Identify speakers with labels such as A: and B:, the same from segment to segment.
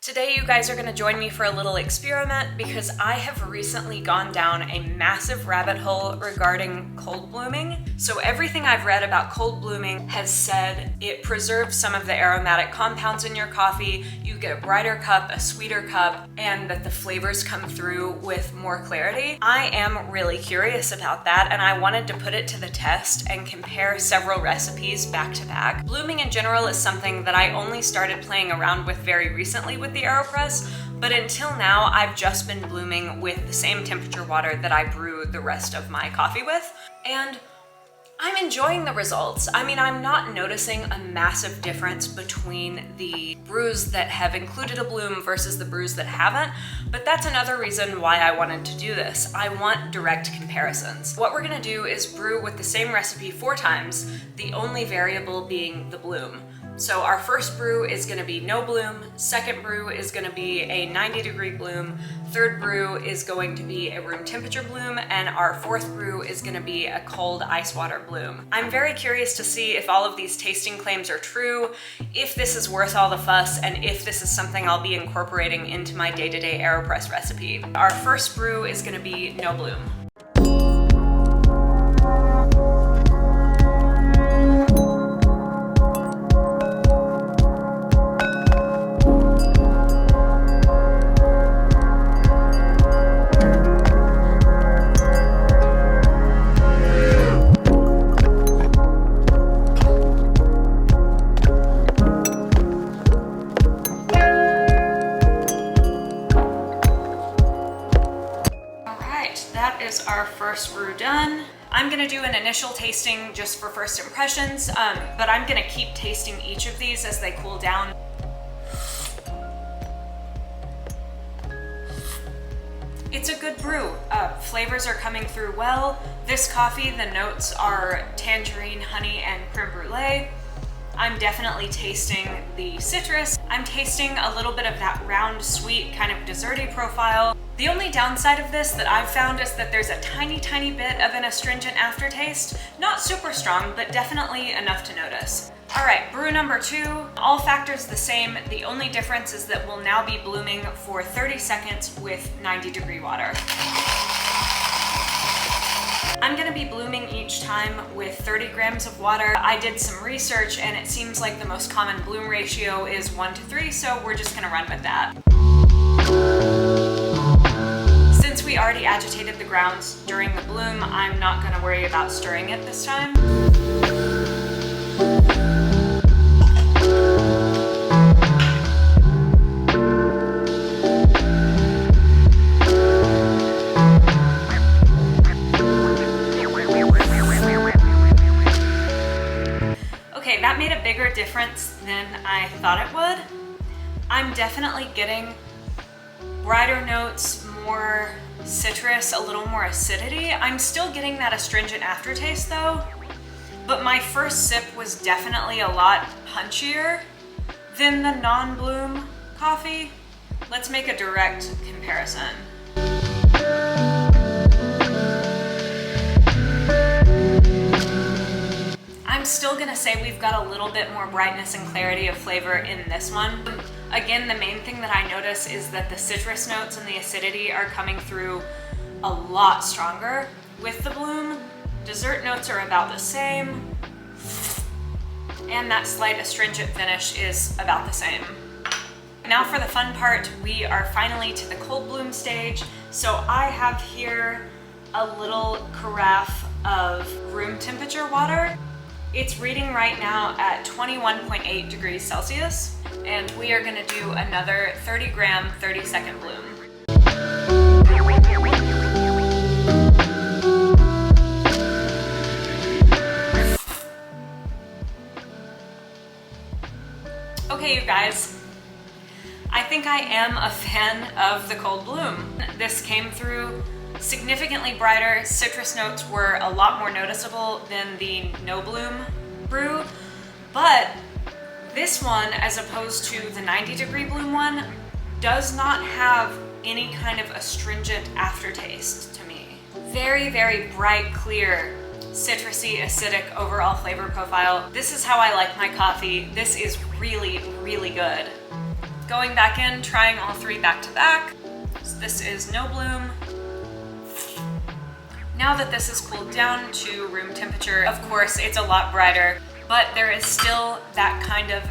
A: Today you guys are going to join me for a little experiment because I have recently gone down a massive rabbit hole regarding cold blooming. So everything I've read about cold blooming has said it preserves some of the aromatic compounds in your coffee, you get a brighter cup, a sweeter cup, and that the flavors come through with more clarity. I am really curious about that, and I wanted to put it to the test and compare several recipes back to back. Blooming in general is something that I only started playing around with very recently with the Aeropress, but until now I've just been blooming with the same temperature water that I brew the rest of my coffee with, and I'm enjoying the results. I mean, I'm not noticing a massive difference between the brews that have included a bloom versus the brews that haven't, but that's another reason why I wanted to do this. I want direct comparisons. What we're gonna do is brew with the same recipe 4 times, the only variable being the bloom. So our first brew is gonna be no bloom, second brew is gonna be a 90-degree bloom, third brew is going to be a room temperature bloom, and our fourth brew is gonna be a cold ice water bloom. I'm very curious to see if all of these tasting claims are true, if this is worth all the fuss, and if this is something I'll be incorporating into my day-to-day Aeropress recipe. Our first brew is gonna be no bloom. That is our first brew done. I'm gonna do an initial tasting just for first impressions, but I'm gonna keep tasting each of these as they cool down. It's a good brew. Flavors are coming through well. This coffee, the notes are tangerine, honey, and creme brulee. I'm definitely tasting the citrus. I'm tasting a little bit of that round, sweet, kind of desserty profile. The only downside of this that I've found is that there's a tiny bit of an astringent aftertaste. Not super strong, but definitely enough to notice. All right, brew number 2. All factors the same. The only difference is that we'll now be blooming for 30 seconds with 90-degree water. I'm gonna be blooming each time with 30 grams of water. I did some research and it seems like the most common bloom ratio is 1:3, so we're just gonna run with that. Since we already agitated the grounds during the bloom, I'm not gonna worry about stirring it this time. Okay, that made a bigger difference than I thought it would. I'm definitely getting brighter notes, more citrus, a little more acidity. I'm still getting that astringent aftertaste though, but my first sip was definitely a lot punchier than the non-bloom coffee. Let's make a direct comparison. I'm still gonna say we've got a little bit more brightness and clarity of flavor in this one. Again, the main thing that I notice is that the citrus notes and the acidity are coming through a lot stronger with the bloom. Dessert notes are about the same, and that slight astringent finish is about the same. Now for the fun part, we are finally to the cold bloom stage. So I have here a little carafe of room temperature water. It's reading right now at 21.8 degrees Celsius, and we are gonna do another 30 gram, 30-second bloom. Okay, you guys, I think I am a fan of the cold bloom. This came through significantly brighter. Citrus notes were a lot more noticeable than the no bloom brew, but this one, as opposed to the 90-degree bloom one, does not have any kind of astringent aftertaste to me. Very, very bright, clear, citrusy, acidic overall flavor profile. This is how I like my coffee. This is really, really good. Going back in, trying all three back to back. So this is no bloom. Now that this is cooled down to room temperature, of course, it's a lot brighter, but there is still that kind of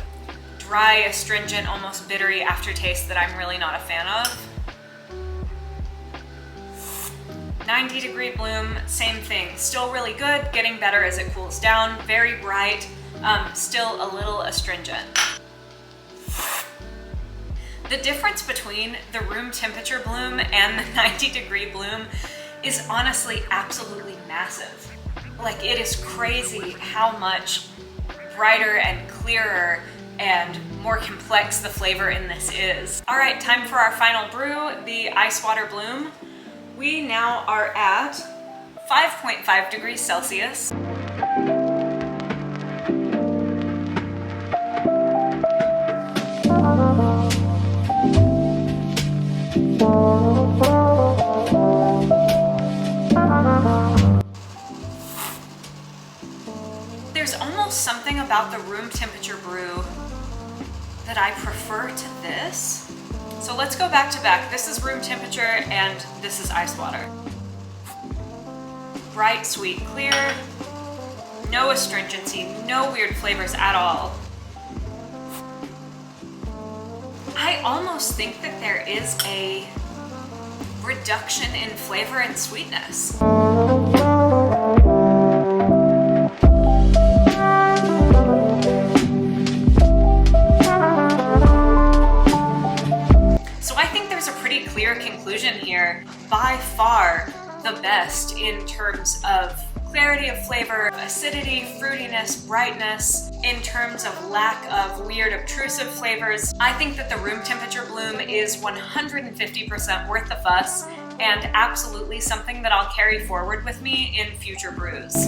A: dry, astringent, almost bittery aftertaste that I'm really not a fan of. 90-degree bloom, same thing. Still really good, getting better as it cools down. Very bright, still a little astringent. The difference between the room temperature bloom and the 90-degree bloom is honestly absolutely massive. Like, it is crazy how much brighter and clearer and more complex the flavor in this is. All right, time for our final brew, the ice water bloom. We now are at 5.5 degrees Celsius. There's almost something about the room temperature brew that I prefer to this. So let's go back to back. This is room temperature and this is ice water. Bright, sweet, clear, no astringency, no weird flavors at all. I almost think that there is a reduction in flavor and sweetness. Clear conclusion here. By far the best in terms of clarity of flavor, acidity, fruitiness, brightness, in terms of lack of weird obtrusive flavors. I think that the room temperature bloom is 150% worth the fuss and absolutely something that I'll carry forward with me in future brews.